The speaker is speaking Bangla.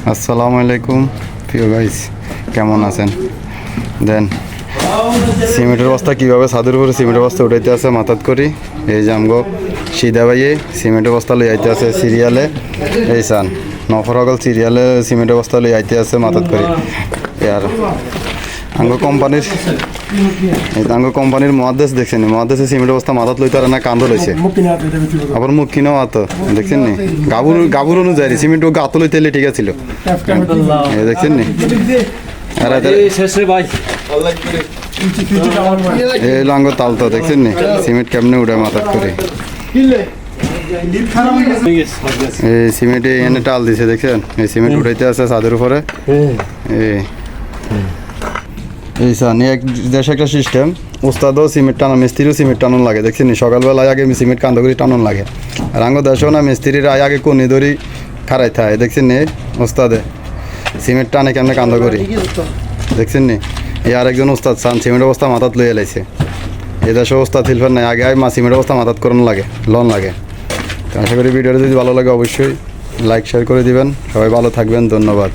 আসসালামু আলাইকুম প্রিয় গাইস, কেমন আছেন? দেন সিমেন্টের বস্তা কীভাবে ছাদের উপরে সিমেন্টের বস্তা উঠাইতে আছে মাথাত করি। এই যে আমগো সিধা ভাইয়ে সিমেন্টের বস্তা লই আইতে আছে সিরিয়ালে। এই সান নফরগল সিরিয়ালে সিমেন্টের বস্তা লই আইতে আছে মাথাত করি। আর আঙ্গো কোম্পানির মহাদেশ দেখছেন, মহাদেশে সিমেন্টের বস্তা মাথাত লইতে আর না কান্দ লইছে, আবার মুখ কিনেও আত দেখছেন নি। গাবুর অনুযায়ী সিমেন্ট ও গাত লইতে ঠিক আছিল, দেখছেন নি। আর এই লাঙ্গ তালতো দেখছেন নি সিমেন্ট কেমনে উঠে মাথাত করে। এই সিমেন্ট এনে টাল দিছে দেখছেন, এই সিমেন্ট উঠাইতে আছে ছাদের উপরে। এই সান এক দেশে একটা সিস্টেম, ওস্তাদও সিমেন্ট টানো মিস্ত্রিও সিমেন্ট টানুন লাগে দেখছেন নি। সকালবেলায় আগে সিমেন্ট কান্দ করে টানুন লাগে, আর আঙ্গ দেশেও না মিস্ত্রিরা আগে কোনি ধরি খারাই থাকে দেখছেন নি। ওস্তাদে সিমেন্ট টানে কেমনে কান্দ করি দেখছেন নি। এই আরেকজন ওস্তাদ সান সিমেন্ট অবস্থা মাথাত লইয়া লাইছে। এই দেশে ওস্তাদ শিল্পের নাই, আগে সিমেন্ট অবস্থা মাথাত করুন লাগে, লন লাগে। আশা করি ভিডিওটা যদি ভালো লাগে অবশ্যই লাইক শেয়ার করে দিবেন। সবাই ভালো থাকবেন, ধন্যবাদ।